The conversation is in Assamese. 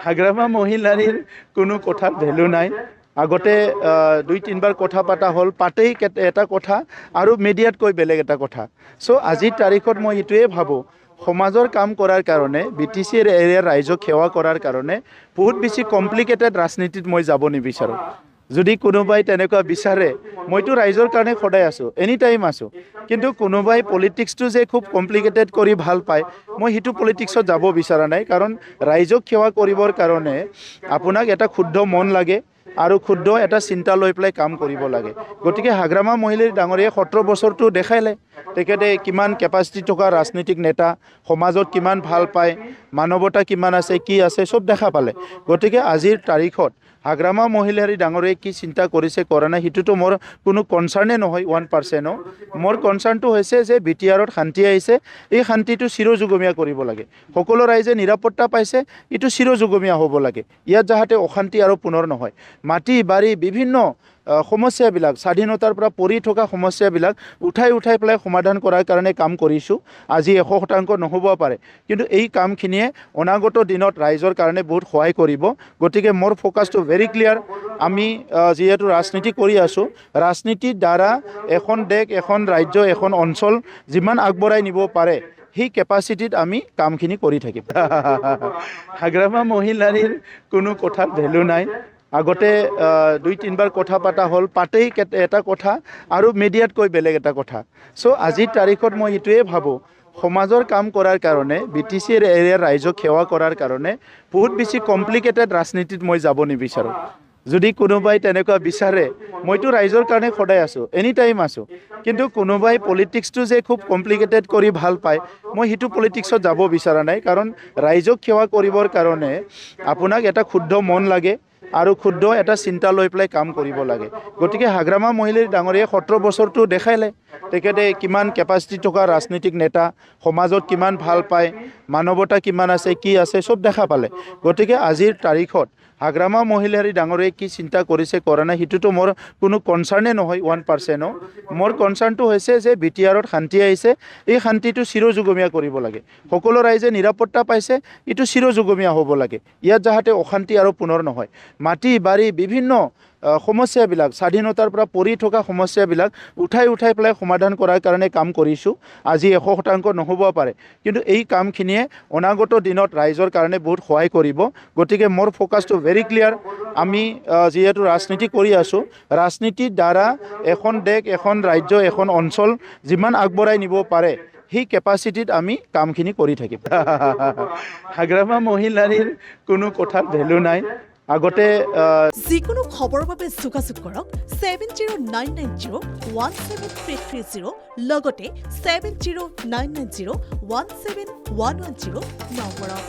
হাগ্ৰামা মহিলাৰীৰ কোনো কথাত ভেলু নাই আগতে 2-3বাৰ কথা পাতা হ'ল পাতেই এটা কথা আৰু মিডিয়াতকৈ বেলেগ এটা কথা সো আজিৰ তাৰিখত মই এটোৱে ভাবো সমাজৰ কাম কৰাৰ কাৰণে বিটিচিৰ এৰিয়াৰ ৰাইজক সেৱা কৰাৰ কাৰণে বহুত বেছি কমপ্লিকেটেড ৰাজনীতিত মই যাব নিবিচাৰো যদি কোনোবাই তেনেকুৱা বিচাৰে মইতো ৰাইজৰ কাৰণে সদায় আছো এনি টাইম আছো কিন্তু কোনোবাই পলিটিক্সটো যে খুব কমপ্লিকেটেড কৰি ভাল পায় মই হিটো পলিটিক্সত যাব বিচৰা নাই কাৰণ ৰাইজক সেৱা কৰিবৰ কাৰণে আপোনাক এটা শুদ্ধ মন লাগে আৰু শুদ্ধ এটা চিন্তা লৈ পেলাই কাম কৰিব লাগে গতিকে হাগ্ৰামা মহিলাৰ ডাঙৰীয়ে 17 বছৰটো দেখাইলে তেখেতে কিমান কেপাচিটি থকা ৰাজনীতিক নেতা সমাজত কিমান ভাল পায় মানৱতা কিমান আছে কি আছে সব দেখা পালে গতিকে আজিৰ তাৰিখত হাগ্ৰামা মহিলাৰী ডাঙৰীয়ে কি চিন্তা কৰিছে কৰা নাই হিটোটো মোৰ কোনো কনসাৰ্নে নহয় 1% মোৰ কনসাৰ্নটো হৈছে যে বিটিআৰত শান্তি আহিছে এই শান্তিটো চিৰযুগমীয়া কৰিব লাগে সকলো ৰাইজে নিৰাপত্তা পাইছে ইটো চিৰযুগমীয়া হ'ব লাগে ইয়াত যাহাতে অশান্তি আৰু পুনৰ নহয় মাটি বাৰী বিভিন্ন সমস্যাবিলাক স্বাধীনতাৰ পৰা পৰি থকা সমস্যাবিলাক উঠাই পেলাই সমাধান কৰাৰ কাৰণে কাম কৰিছোঁ আজি 100% নহ'ব পাৰে কিন্তু এই কামখিনিয়ে অনাগত দিনত ৰাইজৰ কাৰণে বহুত সহায় কৰিব গতিকে মোৰ ফোকাসটো ভেৰি ক্লিয়াৰ আমি যেহেতু ৰাজনীতি কৰি আছোঁ ৰাজনীতিৰ দ্বাৰা এখন দেশ এখন ৰাজ্য এখন অঞ্চল যিমান আগবঢ়াই নিব পাৰে সেই কেপাচিটিত আমি কামখিনি কৰি থাকিম হাগ্ৰামা মহিলাৰীৰ কোনো কথাত ভেলু নাই আগতে 2-3বাৰ কথা পাতা হ'ল পাতেই এটা কথা আৰু মিডিয়াতকৈ বেলেগ এটা কথা সো আজিৰ তাৰিখত মই এটোৱে ভাবো সমাজৰ কাম কৰাৰ কাৰণে বিটিচিৰ এৰিয়াৰ ৰাইজক সেৱা কৰাৰ কাৰণে বহুত বেছি কমপ্লিকেটেড ৰাজনীতিত মই যাব নিবিচাৰো যদি কোনোবাই তেনেকুৱা বিচাৰে মইতো ৰাইজৰ কাৰণে সদায় আছো এনি টাইম আছো কিন্তু কোনোবাই পলিটিক্সটো যে খুব কমপ্লিকেটেড কৰি ভাল পায় মই হিটো পলিটিক্সত যাব বিচৰা নাই কাৰণ ৰাইজক সেৱা কৰিবৰ কাৰণে আপোনাক এটা শুদ্ধ মন লাগে আৰু শুদ্ধ এটা চিন্তা লৈ পেলাই কাম কৰিব লাগে গতিকে হাগ্ৰামা মহিলাৰ ডাঙৰীয়ে 17 বছৰটো দেখাইলে তেখেতে কিমান কেপাচিটি থকা ৰাজনীতিক নেতা সমাজত কিমান ভাল পায় মানৱতা কিমান আছে কি আছে সব দেখা পালে গতিকে আজিৰ তাৰিখত হাগ্ৰামা মহিলাৰী ডাঙৰীয়ে কি চিন্তা কৰিছে কৰা নাই হিটোটো মোৰ কোনো কনসাৰ্নে নহয় 1% মোৰ কনসাৰ্নটো হৈছে যে বিটিআৰত শান্তি আহিছে এই শান্তিটো চিৰযুগমীয়া কৰিব লাগে সকলো ৰাইজে নিৰাপত্তা পাইছে ইটো চিৰযুগমীয়া হ'ব লাগে ইয়াত যাহাতে অশান্তি আৰু পুনৰ নহয় মাটি বাৰী বিভিন্ন সমস্যাবিলাক স্বাধীনতাৰ পৰা পৰি থকা সমস্যাবিলাক উঠাই পেলাই সমাধান কৰাৰ কাৰণে কাম কৰিছোঁ আজি 100% নহ'ব পাৰে কিন্তু এই কামখিনিয়ে অনাগত দিনত ৰাইজৰ কাৰণে বহুত সহায় কৰিব গতিকে মোৰ ফোকাসটো ভেৰি ক্লিয়াৰ আমি যেহেতু ৰাজনীতি কৰি আছোঁ ৰাজনীতিৰ দ্বাৰা এখন দেশ এখন ৰাজ্য এখন অঞ্চল যিমান আগবঢ়াই নিব পাৰে সেই কেপাচিটিত আমি কামখিনি কৰি থাকিম হাগ্ৰামা মহিলাৰীৰ কোনো কথাত ভেলু নাই আগতে যিকোনো খবৰৰ বাবে যোগাযোগ কৰক 7099017330 লগতে 7099017110 নম্বৰত